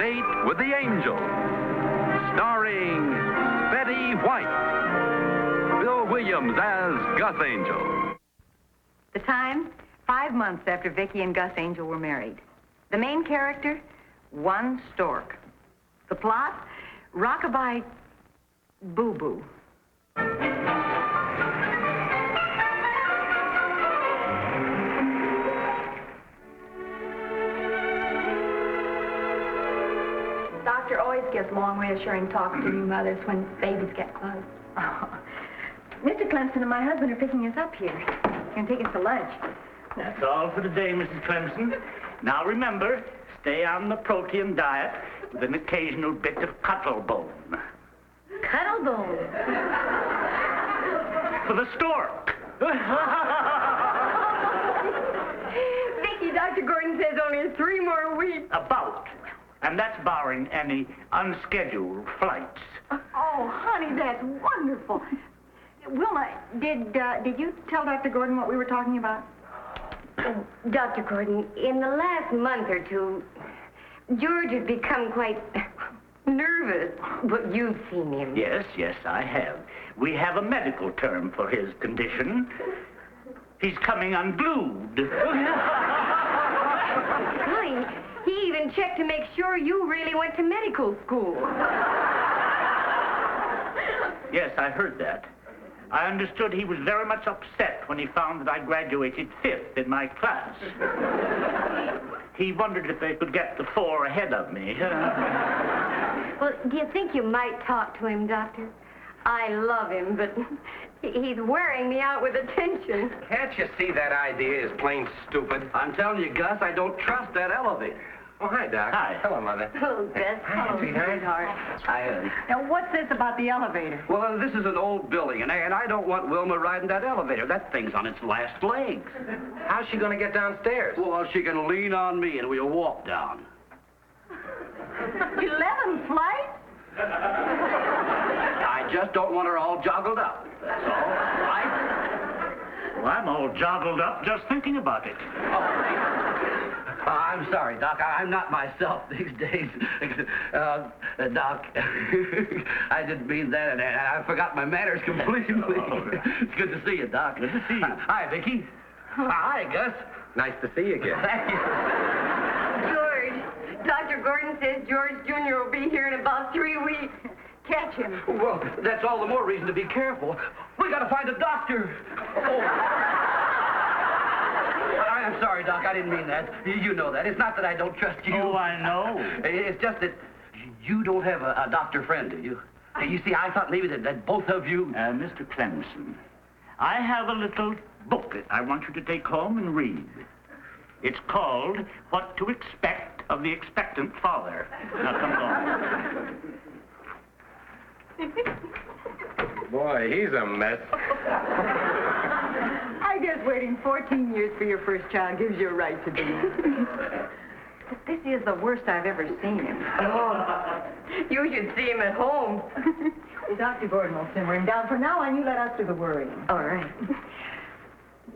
Date with the Angel, starring Betty White, Bill Williams as Gus Angel. The time, 5 months after Vicki and Gus Angel were married. The main character, one stork. The plot, rockabye boo-boo. Doctor always gives long, reassuring talks to new mothers when babies get close. Oh. Mr. Clemson and my husband are picking us up here. Going to take us to lunch. That's all for today, Mrs. Clemson. Now remember, stay on the protein diet with an occasional bit of cuttlebone. Cuttlebone? For the stork. Vicki, Dr. Gordon says only in 3 more weeks. About. And that's barring any unscheduled flights. Oh, honey, that's wonderful. Wilma, did you tell Dr. Gordon what we were talking about? Dr. Gordon, in the last month or two, George has become quite nervous. But you've seen him. Yes, I have. We have a medical term for his condition. He's coming unglued. Honey, he even checked to make sure you really went to medical school. Yes, I heard that. I understood he was very much upset when he found that I graduated 5th in my class. He wondered if they could get the 4 ahead of me. Well, do you think you might talk to him, Doctor? I love him, but he's wearing me out with attention. Can't you see that idea is plain stupid? I'm telling you, Gus, I don't trust that elevator. Oh, hi, Doc. Hi. Hello, Mother. Oh, Gus. Hi, sweetheart. Hi, Now, what's this about the elevator? Well, this is an old building, and I don't want Wilma riding that elevator. That thing's on its last legs. How's she going to get downstairs? Well, she can lean on me, and we'll walk down. 11 flights? I just don't want her all joggled up. That's all. Right? Well, I'm all joggled up just thinking about it. I'm sorry, Doc. I'm not myself these days. Doc, I didn't mean that, and I forgot my manners completely. It's good to see you, Doc. Good to see you. Hi, Vicki. Hi, Gus. Nice to see you again. George, Dr. Gordon says George Jr. will be here in about 3 weeks. Catch him. Well, that's all the more reason to be careful. We got to find a doctor. Oh. I'm sorry, Doc. I didn't mean that. You know that. It's not that I don't trust you. Oh, I know. It's just that you don't have a doctor friend, do you? You see, I thought maybe that both of you... Mr. Clemson, I have a little booklet I want you to take home and read. It's called What to Expect of the Expectant Father. Now, come along. Boy, he's a mess. I guess waiting 14 years for your first child gives you a right to be. But this is the worst I've ever seen him. Oh, you should see him at home. Dr. Gordon will simmer him down for now, and you let us do the worrying. All right.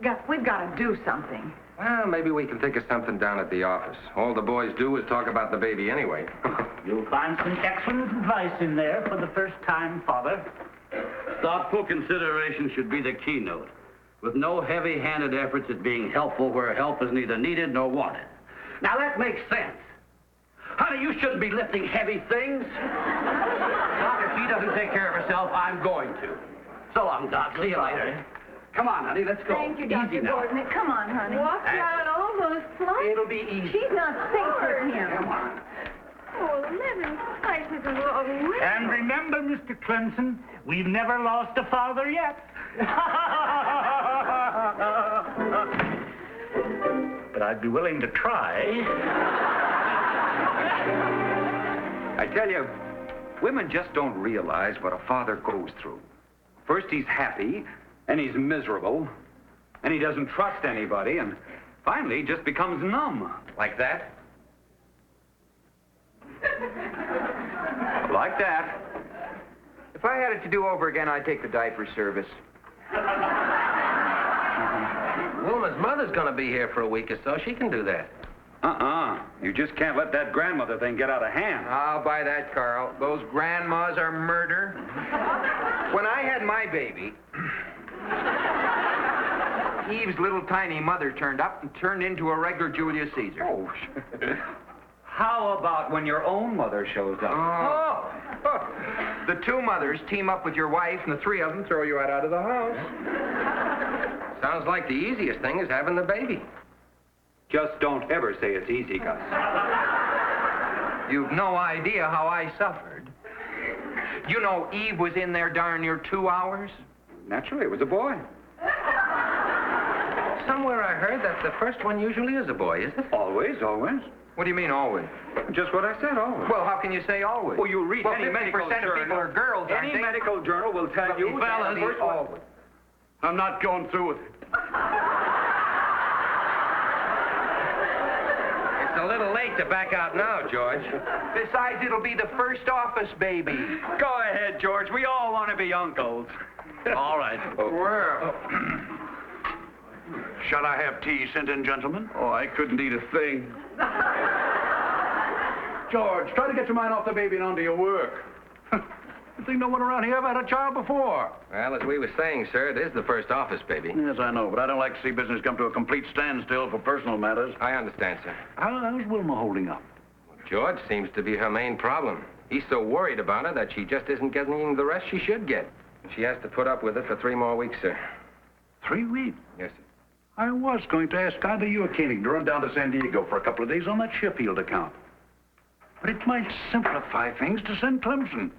Gus, we've got to do something. Well, maybe we can think of something down at the office. All the boys do is talk about the baby anyway. You'll find some excellent advice in there for the first-time father. Thoughtful consideration should be the keynote, with no heavy-handed efforts at being helpful where help is neither needed nor wanted. Now, that makes sense. Honey, you shouldn't be lifting heavy things. Doc, if she doesn't take care of herself, I'm going to. So long, Doc. See you later. Come on, honey, let's go. Thank you, Dr. Easy now. Gordon. Come on, honey. Walk down all those flights. It'll be easy. She's not safe for him. Come on. Oh, 11 flights is a long way. And remember, Mr. Clemson, we've never lost a father yet. But I'd be willing to try. I tell you, women just don't realize what a father goes through. First he's happy, and he's miserable, and he doesn't trust anybody, and finally he just becomes numb. Like that? Like that. If I had it to do over again, I'd take the diaper service. Wilma's mother's going to be here for a week or so. She can do that. You just can't let that grandmother thing get out of hand. I'll buy that, Carl. Those grandmas are murder. When I had my baby, Eve's little tiny mother turned up and turned into a regular Julius Caesar. Oh, how about when your own mother shows up? Oh. The two mothers team up with your wife, and the three of them throw you out of the house. Sounds like the easiest thing is having the baby. Just don't ever say it's easy, Gus. You've no idea how I suffered. You know Eve was in there darn near 2 hours? Naturally, it was a boy. Somewhere I heard that the first one usually is a boy, is it? Always, always. What do you mean, always? Just what I said, always. Well, how can you say always? Well, you read any medical 50% of people are girls, aren't Any they? medical journal will tell you fellas, that the always. I'm not going through with it. It's a little late to back out now, George. Besides, it'll be the first office baby. Go ahead, George. We all want to be uncles. All right. Well, Shall I have tea sent in, gentlemen? Oh, I couldn't eat a thing. George, try to get your mind off the baby and onto your work. You think no one around here ever had a child before? well, as we were saying, sir, it is the first office baby. Yes, I know, but I don't like to see business come to a complete standstill for personal matters. I understand, sir. How's Wilma holding up? George seems to be her main problem. He's so worried about her that she just isn't getting the rest she should get. She has to put up with it for 3 more weeks, sir. 3 weeks? Yes, sir. I was going to ask either you or Koenig to run down to San Diego for a couple of days on that Sheffield account. But it might simplify things to send Clemson.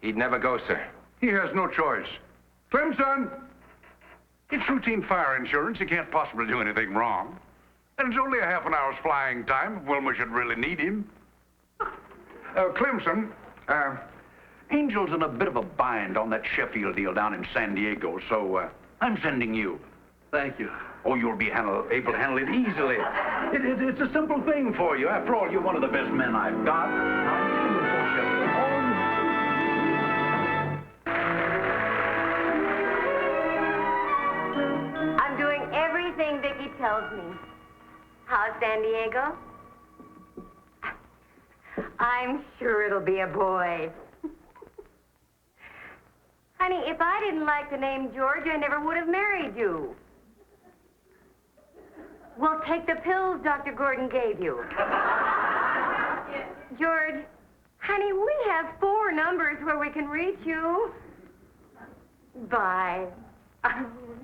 He'd never go, sir. He has no choice. Clemson! It's routine fire insurance. He can't possibly do anything wrong. And it's only a half an hour's flying time if Wilma should really need him. Clemson, Angel's in a bit of a bind on that Sheffield deal down in San Diego, so I'm sending you. Thank you. Oh, you'll be able to handle it easily. It's a simple thing for you. After all, you're one of the best men I've got. I'm doing everything Vicki tells me. How's San Diego? I'm sure it'll be a boy. Honey, if I didn't like the name George, I never would have married you. Well, take the pills Dr. Gordon gave you. George, honey, we have 4 numbers where we can reach you. Bye.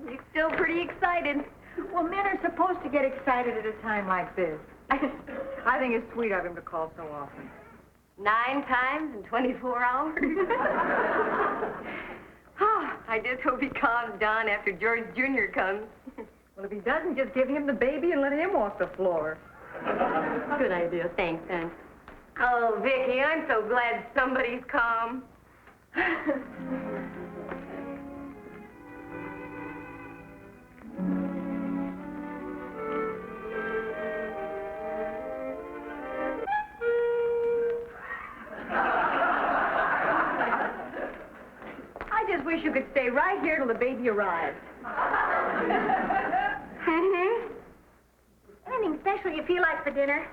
You're still pretty excited. Well, men are supposed to get excited at a time like this. I think it's sweet of him to call so often. 9 times in 24 hours? Oh, I just hope he calms down after George Jr. comes. Well, if he doesn't, just give him the baby and let him walk the floor. Good idea. Thanks, Aunt. Oh, Vicki, I'm so glad somebody's come. I just wish you could stay right here till the baby arrives. Mm-hmm. Anything special you feel like for dinner?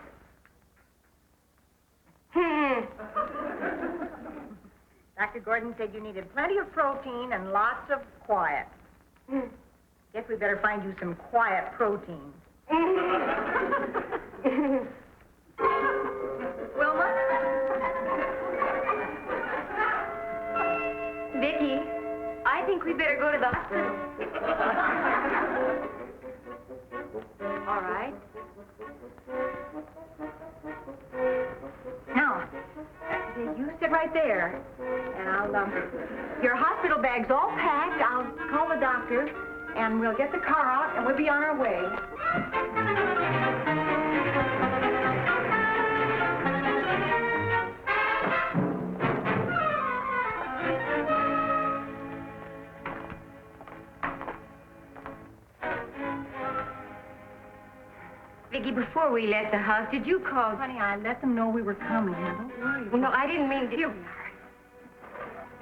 Dr. Gordon said you needed plenty of protein and lots of quiet. Guess we better find you some quiet protein. Wilma? Vicki, I think we better go to the hospital. All right. Now, you sit right there, and your hospital bag's all packed. I'll call the doctor, and we'll get the car out, and we'll be on our way. Vicki, before we left the house, did you call? Honey, I let them know we were coming. Now, don't worry. Well, no, I didn't mean to.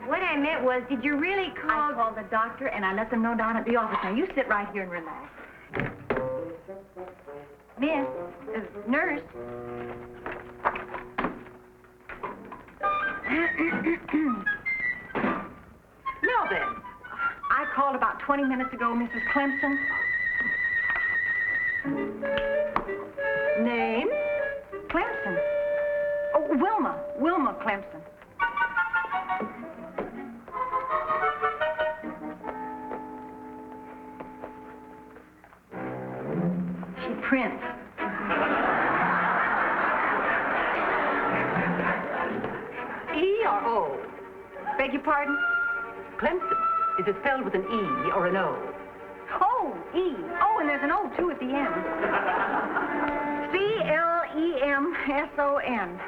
What I meant was, did you really call? I called the doctor, and I let them know down at the office. Now, you sit right here and relax. Miss, Nurse. Now then, I called about 20 minutes ago, Mrs. Clemson. name? Clemson. Oh, Wilma Clemson. She prints. E or O? Beg your pardon? Clemson. Is it spelled with an E or an O? Oh, E. Oh, and there's an O, too, at the end. Clemson.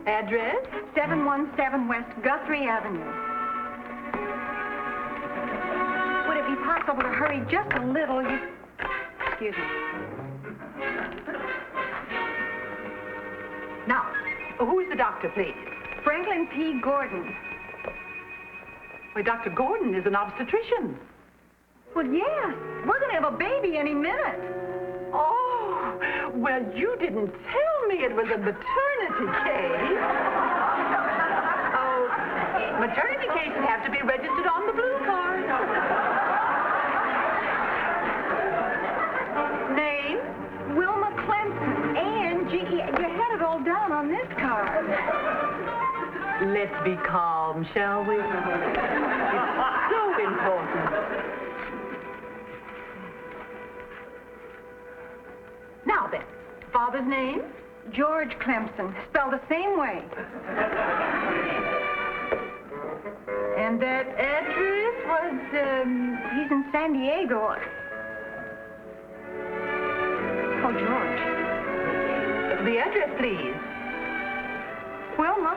Address? 717 West Guthrie Avenue. Would it be possible to hurry just a little? Excuse me. Now, who's the doctor, please? Franklin P. Gordon. Why, Dr. Gordon is an obstetrician. Well, yes. We're going to have a baby any minute. Oh, well, you didn't tell me it was a maternity case. Oh, maternity cases have to be registered on the blue card. Name? Wilma Clemson. A-N-G-E. You had it all down on this card. Let's be calm, shall we? It's so important. Now then, father's name? George Clemson. Spelled the same way. And that address was, he's in San Diego. Oh, George. The address, please. Wilma.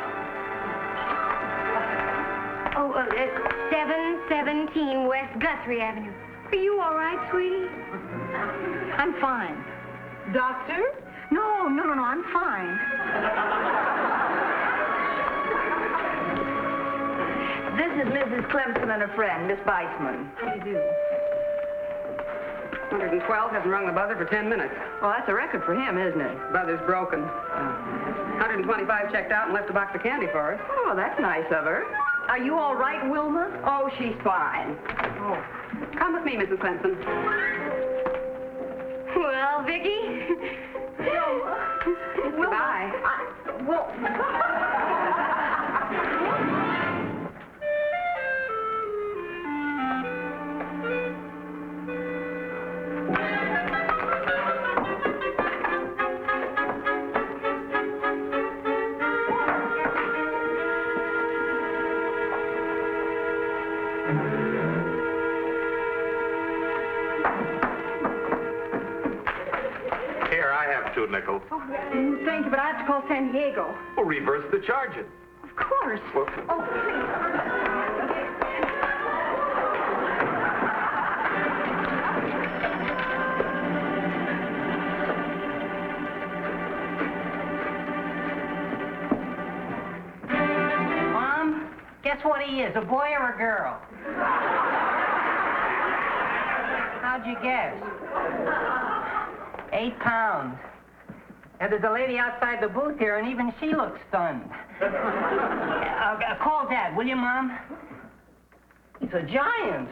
Oh, 717 West Guthrie Avenue. Are you all right, sweetie? I'm fine. Doctor? No, I'm fine. This is Mrs. Clemson and a friend, Miss Weissman. How do you do? 112 hasn't rung the buzzer for 10 minutes. Well, that's a record for him, isn't it? Buzzer's broken. 125 checked out and left a box of candy for us. Oh, that's nice of her. Are you all right, Wilma? Oh, she's fine. Oh. Come with me, Mrs. Clemson. Well, Vicki? Goodbye. Here, I have 2 nickels. Thank you, but I have to call San Diego. Well, reverse the charges. Of course. Well, Oh, please. Mom, guess what he is, a boy or a girl? How'd you guess? 8 pounds. And there's a lady outside the booth here, and even she looks stunned. Call Dad, will you, Mom? He's a giant.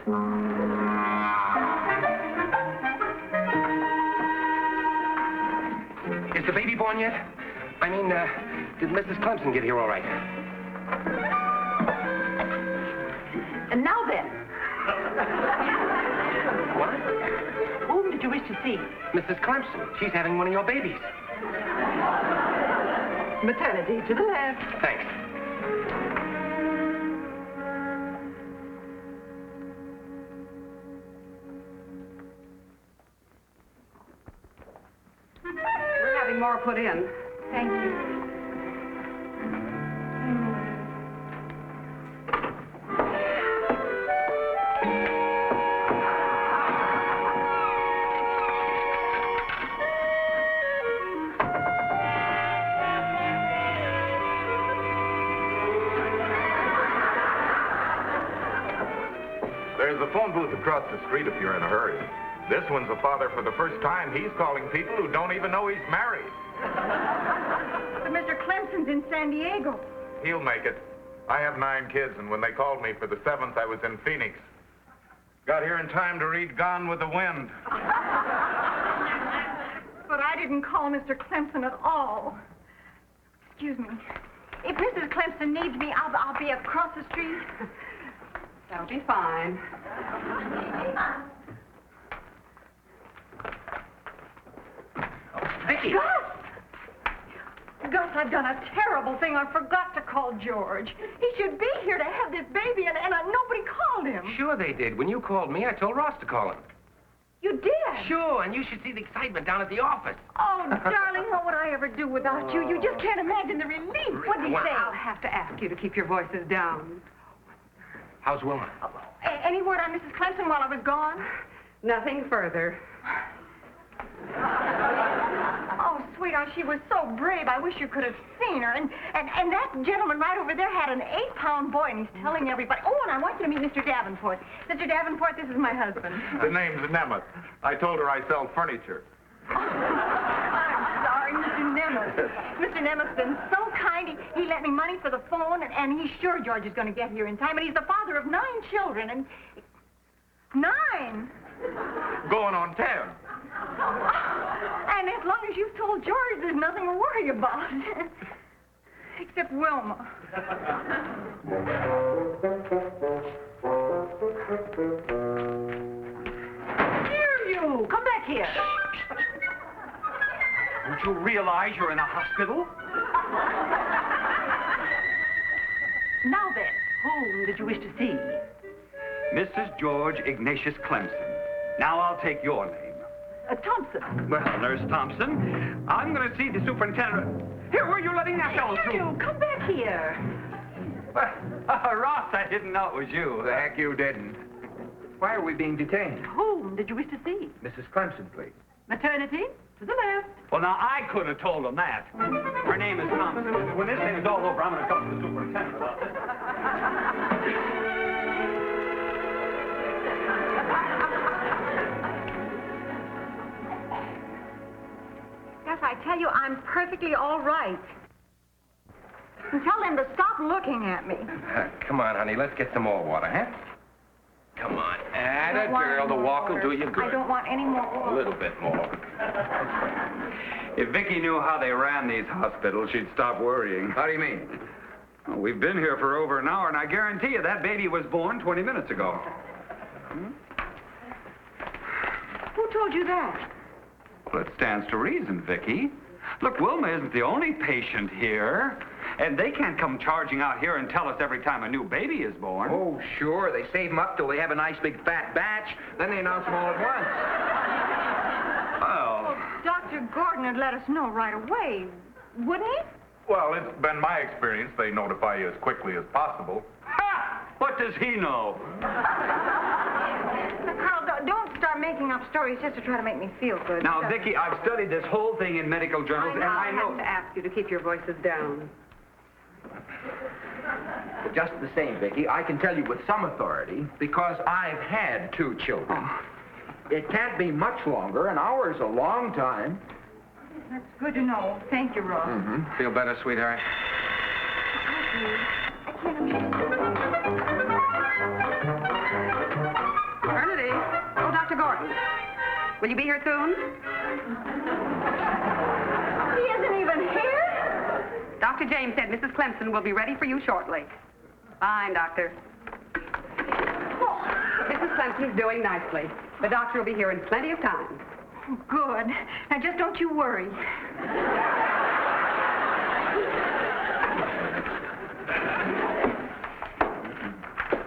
Is the baby born yet? I mean, did Mrs. Clemson get here all right? And now then, What? whom did you wish to see? Mrs. Clemson. She's having one of your babies. Maternity to the left. Thanks. We're having more put in. Thank you. there's a phone booth across the street if you're in a hurry. This one's a father for the first time. He's calling people who don't even know he's married. But Mr. Clemson's in San Diego. He'll make it. I have 9 kids, and when they called me for the 7th, I was in Phoenix. Got here in time to read Gone with the Wind. But I didn't call Mr. Clemson at all. Excuse me. If Mrs. Clemson needs me, I'll be across the street. That'll be fine. Vicki! Gus! Gus, I've done a terrible thing. I forgot to call George. He should be here to have this baby, and nobody called him. Sure they did. When you called me, I told Ross to call him. You did? Sure, and you should see the excitement down at the office. Oh, darling, what would I ever do without you? You just can't imagine the relief. What did he say? I'll have to ask you to keep your voices down. How's Wilma? Any word on Mrs. Clemson while I was gone? Nothing further. Oh, sweetheart, she was so brave. I wish you could have seen her. And that gentleman right over there had an 8-pound boy, and he's telling everybody. Oh, and I want you to meet Mr. Davenport. Mr. Davenport, this is my husband. The name's Nemeth. I told her I sell furniture. I'm sorry, Mr. Nemeth. Mr. Nemeth's been so kind. He lent me money for the phone, and he's sure George is going to get here in time. And he's the father of 9 children, and... 9? Going on 10. And as long as you've told George, there's nothing to worry about. Except Wilma. Here, you! Come back here. Don't you realize you're in a hospital? Now then, whom did you wish to see? Mrs. George Ignatius Clemson. Now I'll take your name. Thompson. Well, Nurse Thompson, I'm going to see the superintendent. Here, where are you letting that fellow through? You, come back here. Ross, I didn't know it was you. The heck you didn't. Why are we being detained? Whom did you wish to see? Mrs. Clemson, please. Maternity, to the left. Well, now, I could have told him that. Her name is Thompson. When this thing is all over, I'm going to talk to the superintendent about this. Yes, I tell you, I'm perfectly all right. And tell them to stop looking at me. Come on, honey, let's get some more water, huh? Come on. Add a girl. The walk will do you good. I don't want any more A water. little bit more. If Vicki knew how they ran these hospitals, she'd stop worrying. How do you mean? Well, we've been here for over an hour, and I guarantee you that baby was born 20 minutes ago. Who told you that? Well, it stands to reason, Vicki. Look, Wilma isn't the only patient here. And they can't come charging out here and tell us every time a new baby is born. Oh, sure. They save them up till they have a nice big fat batch. Then they announce them all at once. Well, Dr. Gordon would let us know right away, wouldn't he? Well, it's been my experience. They notify you as quickly as possible. ha! What does he know? Carl, don't start making up stories just to try to make me feel good. Now, Vicki, I've studied this whole thing in medical journals, and I I'll know... have to ask you to keep your voices down. But just the same, Vicki, I can tell you with some authority, because I've had 2 children. It can't be much longer. An hour's a long time. That's good to know. Thank you, Ross. Mm-hmm. Feel better, sweetheart? I can't imagine. Bernadette. Oh, Dr. Gordon. Will you be here soon? He isn't even here? Dr. James said Mrs. Clemson will be ready for you shortly. Fine, Doctor. Mrs. Clemson's doing nicely. The doctor will be here in plenty of time. Good. Now, just don't you worry.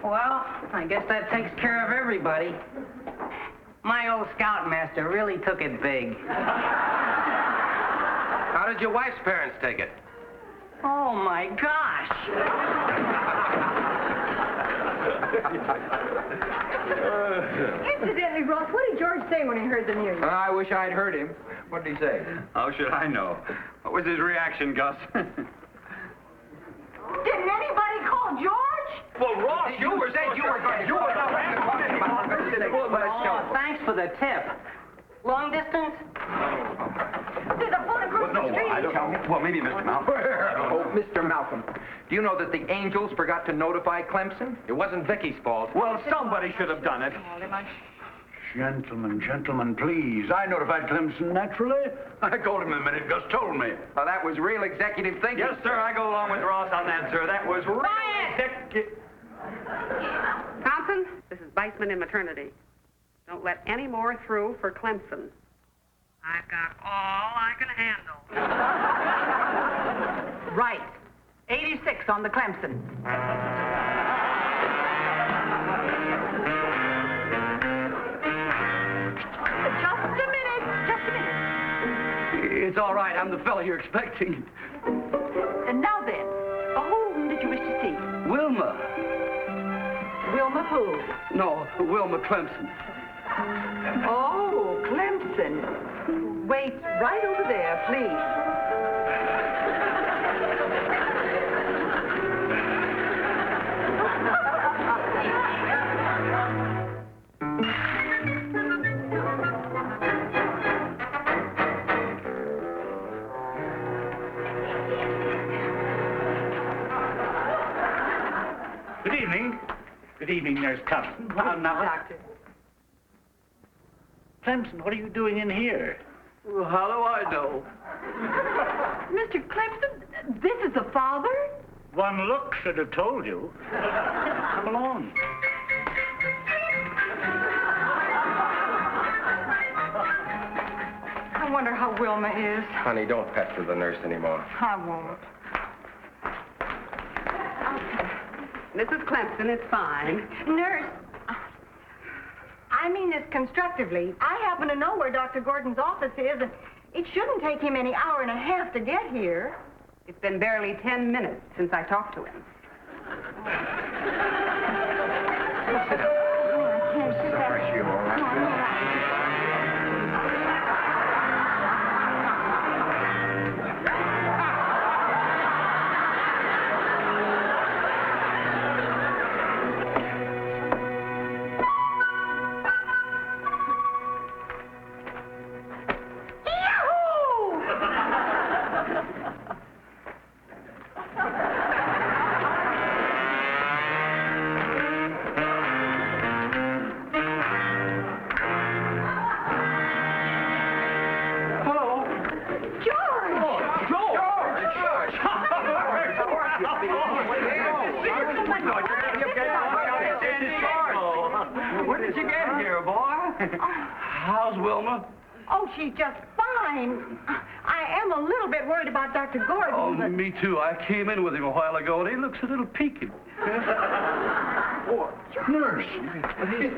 Well, I guess that takes care of everybody. My old scoutmaster really took it big. How did your wife's parents take it? Oh, my gosh. Incidentally, Ross, what did George say when he heard the news? I wish I'd heard him. What did he say? How should I know? What was his reaction, Gus? Didn't anybody call George? Well, Ross, you were saying you were going to... Oh, thanks for the tip. Long distance? There's a bullet across the street. I don't know. Well, maybe Mr. Malcolm. Oh, Mr. Malcolm, do you know that the Angels forgot to notify Clemson? It wasn't Vicky's fault. Well, somebody should have done it. Gentlemen, please. I notified Clemson naturally. I called him the minute Gus told me. Well, that was real executive thinking. Yes, sir. I go along with Ross on that, sir. That was real executive. Thompson, this is Weissman in maternity. Don't let any more through for Clemson. I've got all I can handle. Right. 86 on the Clemson. Just a minute. It's all right. I'm the fellow you're expecting. And now then, whom did you wish to see? Wilma. Wilma who? No, Wilma Clemson. Oh, Clemson. Wait right over there, please. Good evening. Good evening, Nurse Thompson. Well, now, Doctor. Clemson, what are you doing in here? Well, how do I know? Mr. Clemson, this is the father? One look should have told you. Come along. I wonder how Wilma is. Honey, don't pester the nurse anymore. I won't. Mrs. Clemson, it's fine. Nurse, I mean this constructively. I happen to know where Dr. Gordon's office is, and it shouldn't take him any hour and a half to get here. It's been barely 10 minutes since I talked to him. Where did you get here, boy? How's Wilma? Oh, she's just fine. I am a little bit worried about Dr. Gordon. Oh, but... me too. I came in with him a while ago, and he looks a little peaked. Oh, nurse,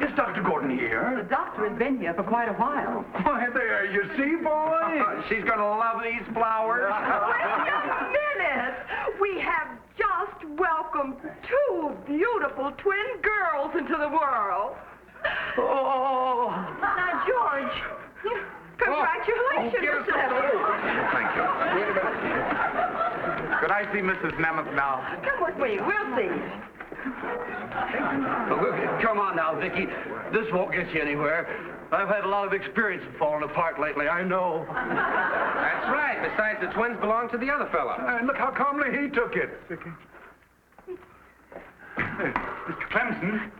is Dr. Gordon here? The doctor has been here for quite a while. Why, there, you see, boy? She's gonna love these flowers. Wait just a minute. We have just welcomed 2 beautiful twin girls into the world. Oh. Now, George. Congratulations, Settle. Thank you. Wait a minute. Could I see Mrs. Nemeth now? Come with me. We'll see. Come on now, Vicki. This won't get you anywhere. I've had a lot of experience of falling apart lately, I know. That's right. Besides, the twins belong to the other fella. And look how calmly he took it. Mr. Clemson,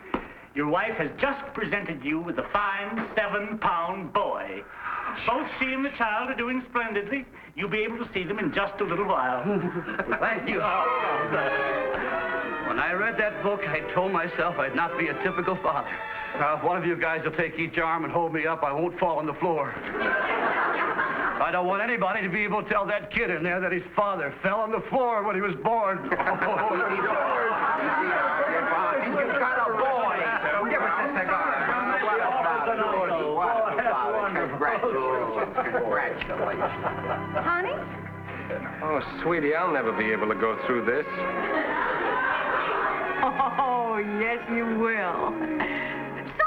your wife has just presented you with a fine 7-pound boy. Both she and the child are doing splendidly. You'll be able to see them in just a little while. Thank you. When I read that book, I told myself I'd not be a typical father. Now, if one of you guys will take each arm and hold me up, I won't fall on the floor. I don't want anybody to be able to tell that kid in there that his father fell on the floor when he was born. You got a boy. Give us a cigar. Congratulations. Honey? Oh, sweetie, I'll never be able to go through this. Oh, yes, you will.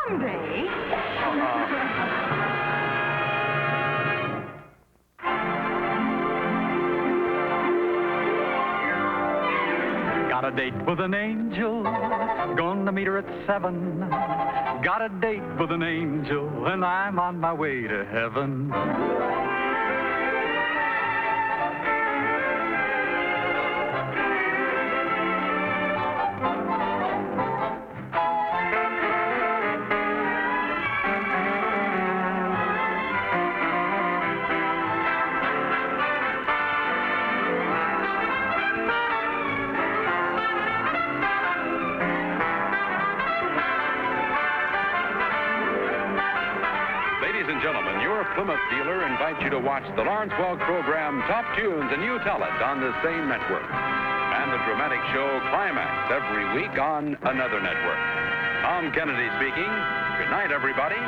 Someday. Got a a date with an angel. Gonna meet her at 7. Got a date with an angel, and I'm on my way to heaven. Ladies and gentlemen, your Plymouth dealer invites you to watch the Lawrence Welk program Top Tunes, and you tell it on the same network. And the dramatic show Climax every week on another network. Tom Kennedy speaking. Good night, everybody.